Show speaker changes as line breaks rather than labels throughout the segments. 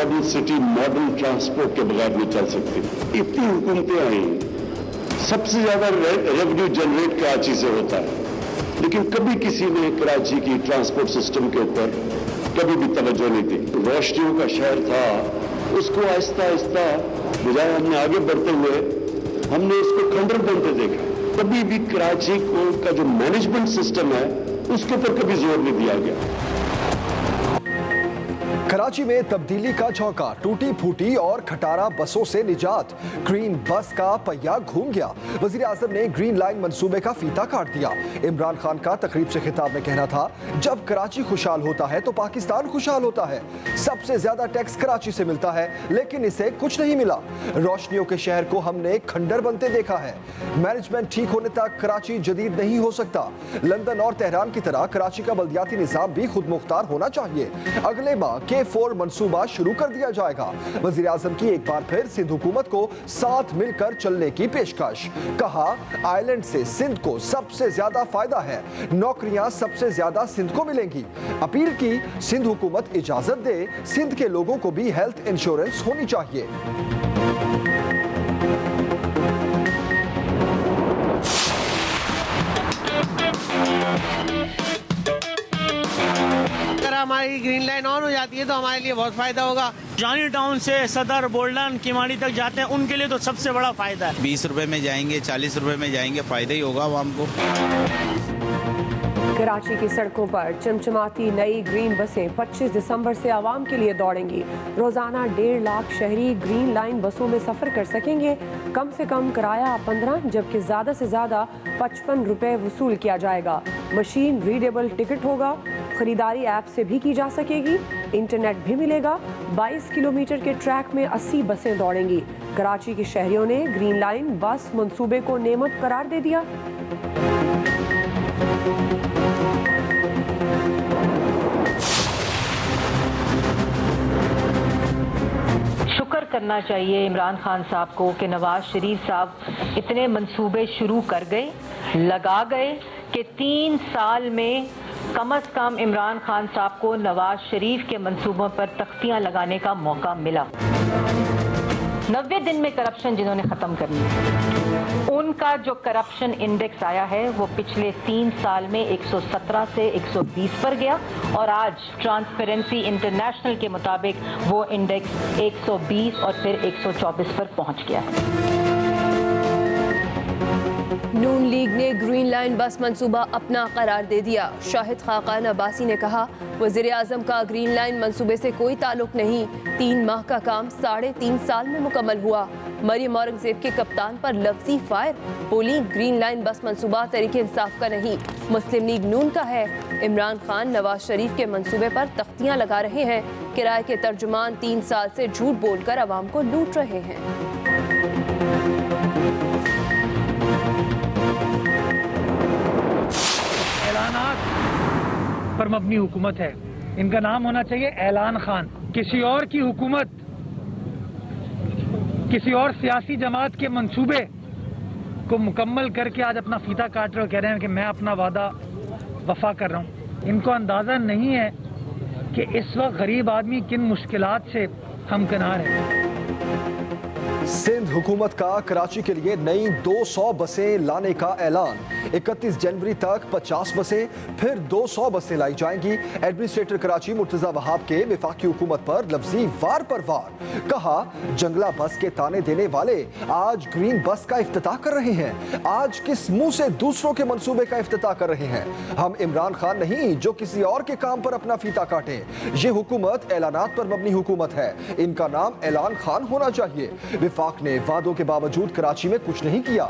Model city modal transport के बगैर नहीं चल सकती। इतनी हुकूमतें आई, सबसे ज्यादा रेवेन्यू जनरेट कराची से होता है, लेकिन कभी किसी ने कराची की ट्रांसपोर्ट सिस्टम के ऊपर कभी भी तवज्जो नहीं दी। रोशनियों का शहर था, उसको आहिस्ता आहिस्ता बजाय हमने आगे बढ़ते हुए हमने इसको खंडर बनते देखा। कभी भी कराची को का जो मैनेजमेंट सिस्टम है उसके ऊपर कभी जोर नहीं दिया गया।
कराची में तब्दीली का झोंका, टूटी फूटी और खटारा बसों से निजात, ग्रीन बस का पहिया घूम गया। वजीर आजम ने ग्रीन लाइन मंसूबे का फीता काट दिया। इमरान खान का तकरीब से खिताब में कहना था, जब कराची खुशहाल होता है तो पाकिस्तान खुशहाल होता है। सबसे ज्यादा टैक्स कराची से मिलता है, लेकिन इसे कुछ नहीं मिला। रोशनियों के शहर को हमने खंडर बनते देखा है। मैनेजमेंट ठीक होने तक कराची जदीद नहीं हो सकता। लंदन और तेहरान की तरह कराची का बल्दियाती निज़ाम भी खुद मुख्तार होना चाहिए। अगले माह K4 मंसूबा शुरू कर दिया जाएगा। वजीर आजम की एक बार फिर सिंध हुकूमत को साथ मिलकर चलने की पेशकश। कहा, आइलैंड से सिंध को सबसे ज्यादा फायदा है, नौकरियां सबसे ज्यादा सिंध को मिलेंगी। अपील की, सिंध हुकूमत इजाजत दे, सिंध के लोगों को भी हेल्थ इंश्योरेंस होनी चाहिए।
हमारी ग्रीन लाइन ऑन हो जाती है तो हमारे लिए बहुत फायदा होगा।
जानी टाउन से सदर, बोल्डन, किमाड़ी तक जाते हैं, उनके लिए तो सबसे बड़ा फायदा है।
20 रुपए में जाएंगे, 40 रुपए में जाएंगे, फायदा ही होगा आवाम को।
कराची की सड़कों पर चमचमाती नई ग्रीन बसें 25 दिसंबर से आवाम के लिए दौड़ेंगी। रोजाना 1.5 लाख शहरी ग्रीन लाइन बसों में सफर कर सकेंगे। कम से कम किराया 15 जबकि ज्यादा से ज्यादा 55 रुपए वसूल किया जाएगा। मशीन रीडेबल टिकट होगा। खरीदारी ऐप से भी की जा सकेगी। इंटरनेट भी मिलेगा। 22 किलोमीटर के ट्रैक में 80 बसें दौड़ेंगी। कराची के शहरियों ने ग्रीन लाइन बस मंसूबे को नेमत करार दे दिया।
शुक्र करना चाहिए इमरान खान साहब को कि नवाज शरीफ साहब इतने मंसूबे शुरू कर गए, लगा गए कि 3 साल में कम से कम इमरान खान साहब को नवाज शरीफ के मंसूबों पर तख्तियां लगाने का मौका मिला। 90 दिन में करप्शन जिन्होंने खत्म कर ली, उनका जो करप्शन इंडेक्स आया है वो पिछले 3 साल में 117 से 120 पर गया और आज ट्रांसपेरेंसी इंटरनेशनल के मुताबिक वो इंडेक्स 120 और फिर 124 पर पहुंच गया है।
नून लीग ने ग्रीन लाइन बस मंसूबा अपना करार दे दिया। शाहिद खाकान अब्बासी ने कहा, वज़ीर आज़म का ग्रीन लाइन मंसूबे से कोई ताल्लुक नहीं। 3 माह का काम 3.5 साल में मुकम्मल हुआ। मरियम औरंगजेब के कप्तान पर लफ्जी फायर। बोली, ग्रीन लाइन बस मंसूबा तहरीक इंसाफ का नहीं, मुस्लिम लीग नून का है। इमरान खान नवाज शरीफ के मंसूबे पर तख्तियां लगा रहे हैं। किराए के तर्जुमान 3 साल से झूठ बोलकर आवाम को लूट रहे हैं।
पर मबनी हुकूमत है, इनका नाम होना चाहिए ऐलान खान। किसी और की हुकूमत, किसी और सियासी जमात के मंसूबे को मुकम्मल करके आज अपना फीता काट रहे हो, कह रहे हैं कि मैं अपना वादा वफा कर रहा हूँ। इनको अंदाजा नहीं है कि इस वक्त गरीब आदमी किन मुश्किलात से हमकिनार है।
सिंध हुकूमत का कराची के लिए नई 200 बसें लाने का ऐलान। 31 जनवरी तक 50 बसें, फिर 200 बसें लाई जाएंगी। एडमिनिस्ट्रेटर कराची मुर्तजा वहाब के विफाकी हुकूमत पर लफ्जी वार पर वार। कहा, जंगला बस के ताने देने वाले आज ग्रीन बस का इफ्तिताह कर रहे हैं। आज किस मुंह से दूसरों के मंसूबे का इफ्तिताह कर रहे हैं? हम इमरान खान नहीं जो किसी और के काम पर अपना फीता काटे। ये हुकूमत ऐलानात पर मबनी हुकूमत है। इनका नाम ऐलान खान होना चाहिए। विफाक ने वादों के बावजूद कराची में कुछ नहीं किया।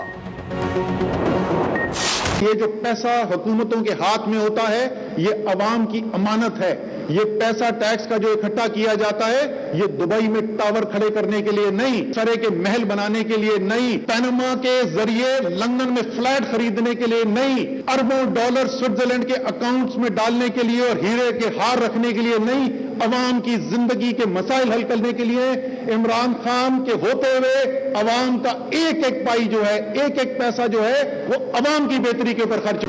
ये जो पैसा हुकूमतों के हाथ में होता है, ये अवाम की अमानत है। ये पैसा टैक्स का जो इकट्ठा किया जाता है, ये दुबई में टावर खड़े करने के लिए नहीं, सरे के महल बनाने के लिए नहीं, पैनामा के जरिए लंदन में फ्लैट खरीदने के लिए नहीं, अरबों डॉलर स्विट्जरलैंड के अकाउंट्स में डालने के लिए और हीरे के हार रखने के लिए नहीं, अवाम की जिंदगी के मसाइल हल करने के लिए इमरान खान के होते हुए अवाम का एक एक पाई जो है, एक एक पैसा जो है, वो अवाम की बेहतरी के ऊपर खर्च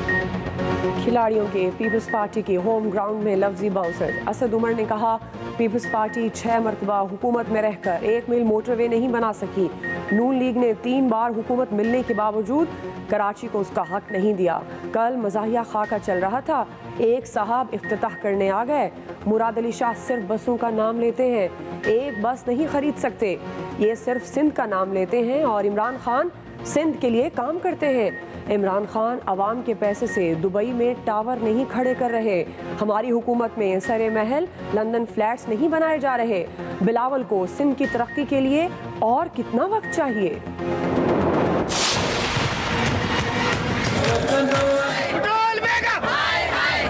खिलाड़ियों के पीपल्स पार्टी के होम ग्राउंड में लफ्जी बाउंसर। असद उमर ने कहा, पीपल्स पार्टी 6 मरतबा हुकूमत में रहकर 1 मील मोटरवे नहीं बना सकी। नून लीग ने 3 बार हुकूमत मिलने के बावजूद कराची को उसका हक नहीं दिया। कल मज़ाहिया खाका चल रहा था, एक साहब इफ्तिताह करने आ गए। मुराद अली शाह सिर्फ बसों का नाम लेते हैं, एक बस नहीं खरीद सकते। ये सिर्फ सिंध का नाम लेते हैं और इमरान खान सिंध के लिए काम करते हैं। इमरान खान अवाम के पैसे से दुबई में टावर नहीं खड़े कर रहे। हमारी हुकूमत में सरे महल लंदन फ्लैट्स नहीं बनाए जा रहे। बिलावल को सिंध की तरक्की के लिए और कितना वक्त चाहिए?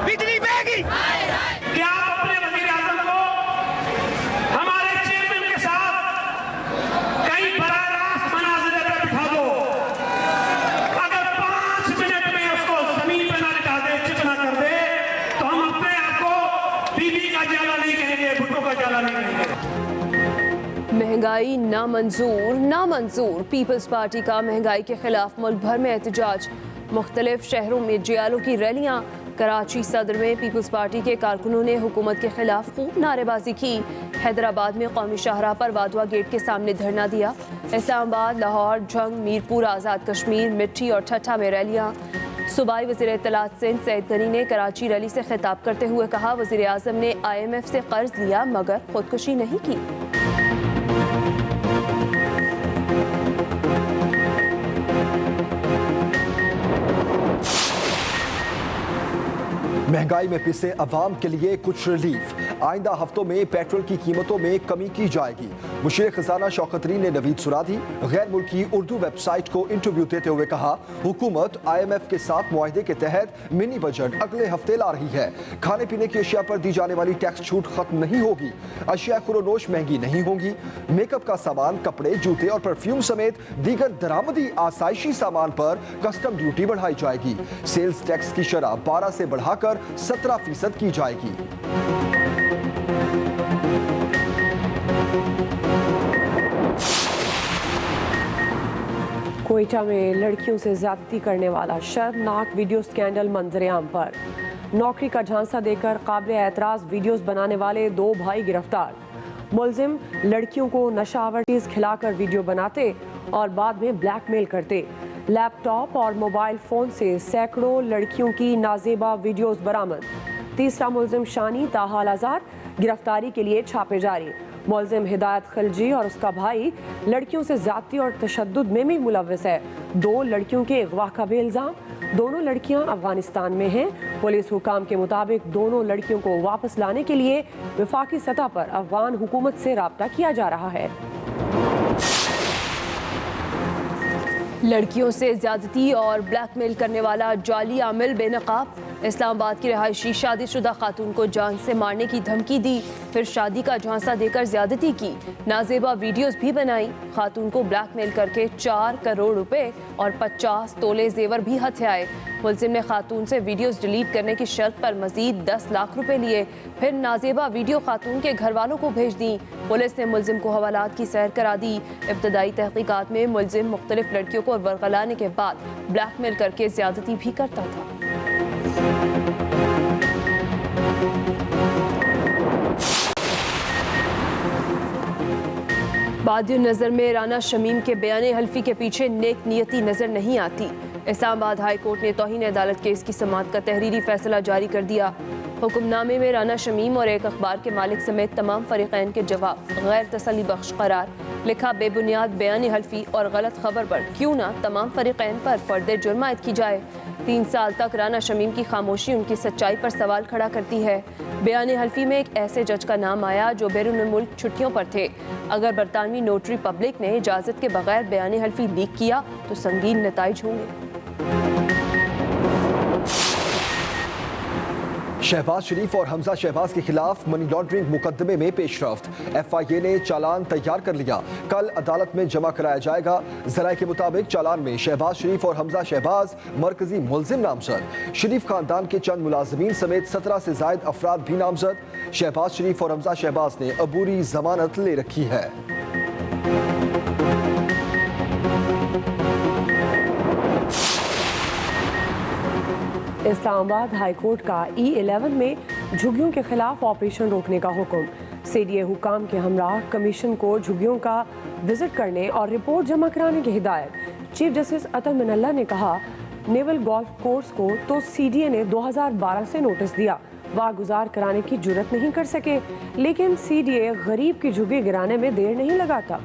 बिजली महंगी। क्या आप अपने वज़ीर आज़म को हमारे चेयरमैन के साथ कई बराह रास्त मनाज़िर पे बिठा दो। अगर 5 मिनट में उसको जमीन पे ना लिटा दे, चिकना कर दे, तो हम अपने आप को बीबी का जाला नहीं कहेंगे, भुट्टो का जाला नहीं कहेंगे।
महंगाई नामंजूर नामंजूर। पीपल्स पार्टी का महंगाई के खिलाफ मुल्क भर में एहतजाज। मुख्तलिफ शहरों में जियालों की रैलियां। कराची सदर में पीपल्स पार्टी के कारकुनों ने हुकूमत के खिलाफ खूब नारेबाजी की। हैदराबाद में कौमी शाहराह पर वाधवा गेट के सामने धरना दिया। इस्लामाबाद, लाहौर, झंग, मीरपुर, आज़ाद कश्मीर, मिट्टी और ठट्ठा में रैलियां। सूबाई वज़ीर इत्तलात सिंध सईद गनी ने कराची रैली से खिताब करते हुए कहा, वज़ीर आज़म ने IMF से कर्ज लिया मगर खुदकुशी नहीं की।
महंगाई में पिसे अवाम के लिए कुछ रिलीफ। आइंदा हफ्तों में पेट्रोल की कीमतों में कमी की जाएगी। मुशीर खजाना शौकत तरीन ने नवीद सुराधी गैर मुल्की उर्दू वेबसाइट को इंटरव्यू देते हुए कहा, हुकूमत IMF के साथ मुआहदे के तहत मिनी बजट अगले हफ्ते ला रही है। खाने पीने की अशिया पर दी जाने वाली टैक्स छूट खत्म नहीं होगी। अशिया खुरोनोश महंगी नहीं होंगी। मेकअप का सामान, कपड़े, जूते और परफ्यूम समेत दीगर दरामदी आसाइशी सामान पर कस्टम ड्यूटी बढ़ाई जाएगी। सेल्स टैक्स की शरह 12 से बढ़ाकर 17% की जाएगी।
कोयटा में लड़कियों से ज्यादती करने वाला शर्मनाक वीडियो स्कैंडल मंजरेआम पर। नौकरी का झांसा देकर काबिल एतराज वीडियोस बनाने वाले 2 भाई गिरफ्तार। मुलजिम लड़कियों को नशावर चीज खिलाकर वीडियो बनाते और बाद में ब्लैकमेल करते। लैपटॉप और मोबाइल फोन से सैकड़ों लड़कियों की नाजेबा वीडियोस बरामद। तीसरा मुलजिम शानी ताहाल आज़ाद। गिरफ्तारी के लिए छापे जारी। मुलजिम हिदायत खिलजी और उसका भाई लड़कियों से ज्यादती और तशद्दुद में भी मुलव्वस है। 2 लड़कियों के अगवा का भी इल्जाम। दोनों लड़कियां अफगानिस्तान में हैं। पुलिस हुकाम के मुताबिक दोनों लड़कियों को वापस लाने के लिए वफाकी सतह पर अफगान हुकूमत से राब्ता किया जा रहा है। लड़कियों से ज्यादती और ब्लैकमेल करने वाला जाली आमिल बेनकाब। इस्लामाबाद की रहायशी शादीशुदा खातून को जान से मारने की धमकी दी, फिर शादी का झांसा देकर ज्यादती की। नाजेबा वीडियोस भी बनाई। खातून को ब्लैकमेल करके 4 करोड़ रुपए और 50 तोले जेवर भी हथियाए। मुलजिम ने खातून से वीडियोस डिलीट करने की शर्त पर मजीद 10 लाख रुपए लिए। फिर नाजेबा वीडियो खातून के घर वालों को भेज दी। पुलिस ने मुलजिम को हवालात की सैर करा दी। इब्तदाई तहकीकात में मुलजिम मुख्तलिफ लड़कियों को वरगलाने के बाद ब्लैकमेल करके ज्यादती भी करता था। बादियो नज़र में राना शमीम के बयान हल्फी के पीछे नेक नियति नजर नहीं आती। इस्लामाबाद हाई कोर्ट ने तौहीन अदालत केस की समाअत का तहरीरी फैसला जारी कर दिया। हुक्मनामे में राना शमीम और एक अखबार के मालिक समेत तमाम फरीकैन के जवाब गैर तसल्ली बख्श करार। लिखा, बेबुनियाद बयान हल्फी और गलत खबर पर क्यों ना तमाम फरीकैन पर फर्द जुर्म आयद की जाए। 3 साल तक राना शमीम की खामोशी उनकी सच्चाई पर सवाल खड़ा करती है। बयान हल्फी में एक ऐसे जज का नाम आया जो बैरून मुल्क छुट्टियों पर थे। अगर बरतानवी नोटरी पब्लिक ने इजाज़त के बगैर बयान हल्फी लीक किया तो संगीन नताइज होंगे।
शहबाज शरीफ और हमजा शहबाज के खिलाफ मनी लॉन्ड्रिंग मुकदमे में पेशरफ्त। FIA ने चालान तैयार कर लिया, कल अदालत में जमा कराया जाएगा। ज़राए के मुताबिक चालान में शहबाज शरीफ और हमजा शहबाज मरकजी मुलजिम नामजद। शरीफ खानदान के चंद मुलाजमीन समेत 17 से जायद अफराद भी नामजद। शहबाज शरीफ और हमजा शहबाज ने अबूरी जमानत ले रखी है।
اسلام آباد ہائی کورٹ کا E11 میں جھگیوں کے خلاف آپریشن روکنے کا حکم. CDA حکام کے ہمراہ کمیشن کو جھگیوں کا وزٹ کرنے اور رپورٹ جمع کرانے کی ہدایت. چیف جسٹس عطا من اللہ نے کہا نیول گولف کورس کو تو CDA نے 2012 سے نوٹس دیا, واگزار کرانے کی جرت نہیں کر سکے, لیکن CDA غریب کی جھگی گرانے میں دیر نہیں لگاتا.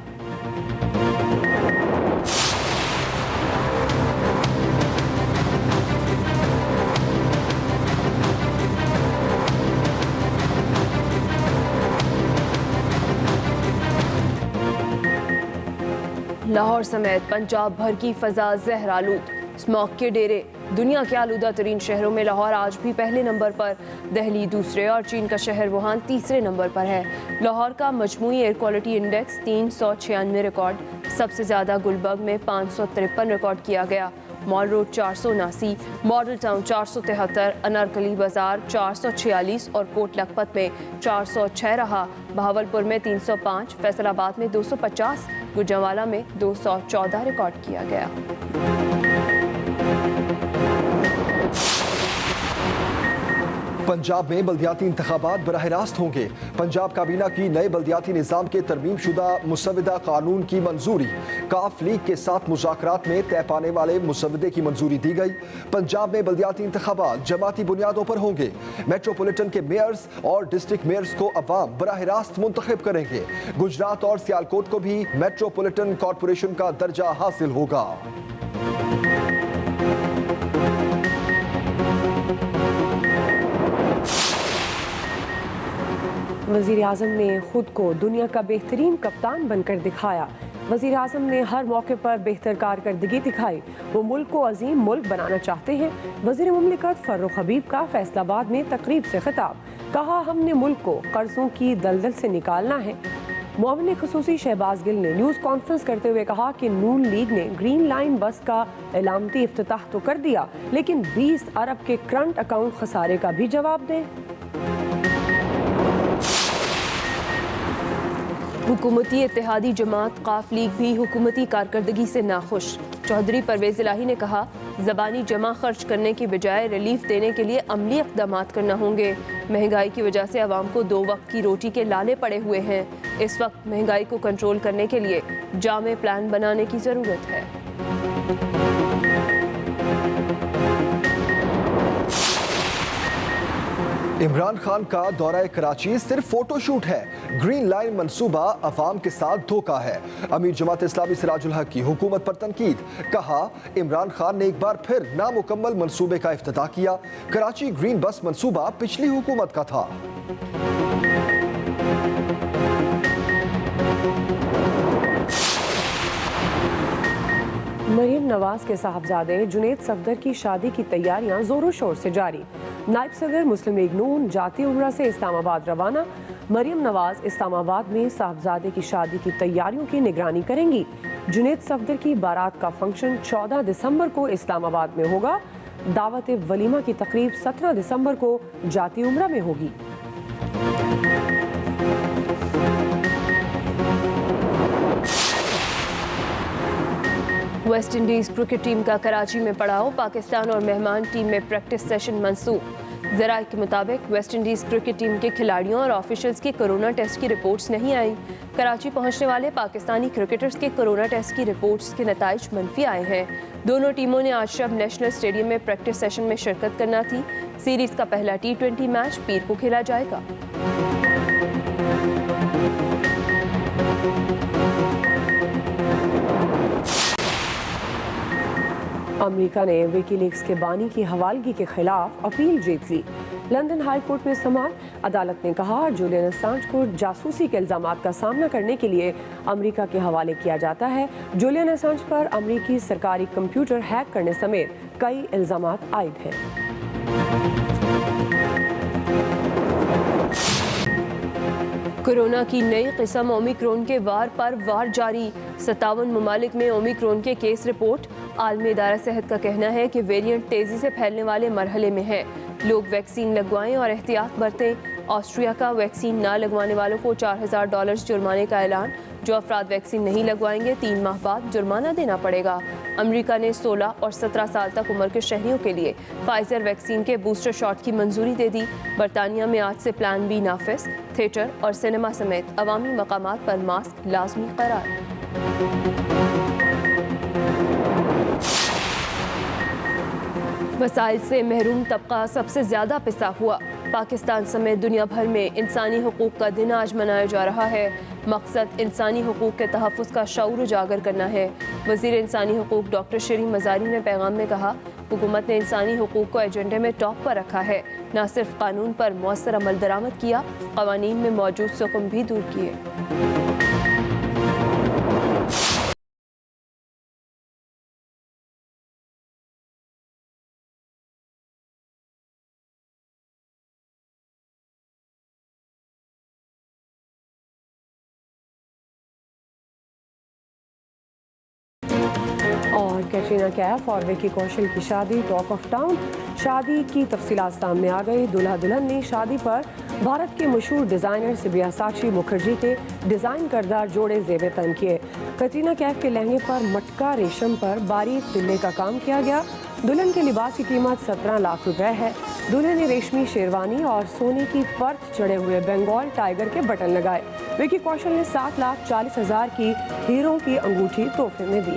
لاہور سمیت پنجاب بھر کی فضا زہر آلود, اسموگ کے ڈیرے. دنیا کے آلودہ ترین شہروں میں لاہور آج بھی پہلے نمبر پر, دہلی دوسرے اور چین کا شہر ووہان تیسرے نمبر پر ہے. لاہور کا مجموعی ایئر کوالٹی انڈیکس 396 ریکارڈ, سب سے زیادہ گلبرگ میں 553 ریکارڈ کیا گیا. مال روڈ 479, ماڈل ٹاؤن 473, انارکلی بازار 446 اور کوٹ لکھپت میں 406 رہا. بہاولپور میں 305, فیصل آباد میں 250, گوجرانوالہ میں 214 ریکارڈ کیا گیا.
پنجاب میں بلدیاتی انتخابات براہ راست ہوں گے. پنجاب کابینہ کی نئے بلدیاتی نظام کے ترمیم شدہ مسودہ قانون کی منظوری. کاف لیگ کے ساتھ مذاکرات میں طے پانے والے مسودے کی منظوری دی گئی. پنجاب میں بلدیاتی انتخابات جماعتی بنیادوں پر ہوں گے. میٹروپولیٹن کے میئرز اور ڈسٹرکٹ میئرز کو عوام براہ راست منتخب کریں گے. گجرات اور سیالکوٹ کو بھی میٹروپولیٹن کارپوریشن کا درجہ حاصل ہوگا.
وزیر اعظم نے خود کو دنیا کا بہترین کپتان بن کر دکھایا. وزیر اعظم نے ہر موقع پر بہتر کارکردگی دکھائی. وہ ملک کو عظیم ملک بنانا چاہتے ہیں. وزیر مملکت فروخ حبیب کا فیصل آباد میں تقریب سے خطاب. کہا ہم نے ملک کو قرضوں کی دلدل سے نکالنا ہے. معاون خصوصی شہباز گل نے نیوز کانفرنس کرتے ہوئے کہا کہ نون لیگ نے گرین لائن بس کا علامتی افتتاح تو کر دیا, لیکن 20 ارب کے کرنٹ اکاؤنٹ خسارے کا بھی جواب دیں. حکومتی اتحادی جماعت قاف لیگ بھی حکومتی کارکردگی سے ناخوش. چودھری پرویز الہی نے کہا زبانی جمع خرچ کرنے کی بجائے ریلیف دینے کے لیے عملی اقدامات کرنا ہوں گے. مہنگائی کی وجہ سے عوام کو 2 وقت کی روٹی کے لالے پڑے ہوئے ہیں. اس وقت مہنگائی کو کنٹرول کرنے کے لیے جامع پلان بنانے کی ضرورت ہے.
عمران خان کا دورہ کراچی صرف فوٹو شوٹ ہے. گرین لائن منصوبہ عوام کے ساتھ دھوکہ ہے. امیر جماعت اسلامی سراج الحق کی حکومت پر تنقید. کہا عمران خان نے ایک بار پھر نامکمل منصوبے کا افتتاح کیا. کراچی گرین بس منصوبہ پچھلی حکومت کا تھا.
مریم نواز کے صاحبزادے جنید صفدر کی شادی کی تیاریاں زور و شور سے جاری. نائب صدر مسلم لیگ نون جاتی عمرہ سے اسلام آباد روانہ. مریم نواز اسلام آباد میں صاحبزادے کی شادی کی تیاریوں کی نگرانی کریں گی. جنید صفدر کی بارات کا فنکشن 14 دسمبر کو اسلام آباد میں ہوگا. دعوت ولیمہ کی تقریب 17 دسمبر کو جاتی عمرہ میں ہوگی. ویسٹ انڈیز کرکٹ ٹیم کا کراچی میں پڑاؤ. پاکستان اور مہمان ٹیم میں پریکٹس سیشن منسوخ. ذرائع کے مطابق ویسٹ انڈیز کرکٹ ٹیم کے کھلاڑیوں اور آفیشلز کی کورونا ٹیسٹ کی رپورٹس نہیں آئیں. کراچی پہنچنے والے پاکستانی کرکٹرز کے کورونا ٹیسٹ کی رپورٹس کے نتائج منفی آئے ہیں. دونوں ٹیموں نے آج شب نیشنل اسٹیڈیم میں پریکٹس سیشن میں شرکت کرنا تھی. سیریز کا پہلا T20 میچ پیر کو کھیلا جائے گا. امریکہ نے ویکی لیکس کے بانی کی حوالگی کے خلاف اپیل جیت لی. لندن ہائی کورٹ میں سماعت. عدالت نے کہا جولین اسانج کو جاسوسی کے الزامات کا سامنا کرنے کے لیے امریکہ کے حوالے کیا جاتا ہے. جولین اسانج پر امریکی سرکاری کمپیوٹر ہیک کرنے سمیت کئی الزامات عائد ہیں. کورونا کی نئی قسم اومیکرون کے وار پر وار جاری. 57 ممالک میں اومیکرون کے کیس رپورٹ. عالمی ادارہ صحت کا کہنا ہے کہ ویریئنٹ تیزی سے پھیلنے والے مرحلے میں ہے. لوگ ویکسین لگوائیں اور احتیاط برتیں. آسٹریا کا ویکسین نہ لگوانے والوں کو $4000 جرمانے کا اعلان. جو افراد ویکسین نہیں لگوائیں گے 3 ماہ بعد جرمانہ دینا پڑے گا. امریکہ نے 16 اور 17 سال تک عمر کے شہریوں کے لیے فائزر ویکسین کے بوسٹر شاٹ کی منظوری دے دی۔ برطانیہ میں آج سے پلان بی نافذ، تھیٹر اور سینما سمیت عوامی مقامات پر ماسک لازمی قرار۔ وسائل سے محروم طبقہ سب سے زیادہ پسا ہوا۔ پاکستان سمیت دنیا بھر میں انسانی حقوق کا دن آج منایا جا رہا ہے۔ مقصد انسانی حقوق کے تحفظ کا شعور اجاگر کرنا ہے۔ وزیر انسانی حقوق ڈاکٹر شیریں مزاری نے پیغام میں کہا، حکومت نے انسانی حقوق کو ایجنڈے میں ٹاپ پر رکھا ہے، نہ صرف قانون پر مؤثر عمل درآمد کیا، قوانین میں موجود سقم بھی دور کیے۔ اور کیٹرینہ کیف اور وکی کوشل کی شادی ٹاک آف ٹاؤن۔ شادی کی تفصیلات سامنے آ گئی۔ دلہا دلہن نے شادی پر بھارت کے مشہور ڈیزائنر سبیاساچی مکھرجی کے ڈیزائن کردہ جوڑے زیب تن کیے۔ کیٹرینہ کیف کے لہنگے پر مٹکا ریشم پر باریک تلے کا کام کیا گیا۔ دلہن کے لباس کی قیمت 17 لاکھ روپے ہے۔ دلہن نے ریشمی شیروانی اور سونے کی پرت چڑھے ہوئے بنگال ٹائیگر کے بٹن لگائے۔ وکی کوشل نے 7,40,000 کی ہیروں کی انگوٹھی تحفے میں دی۔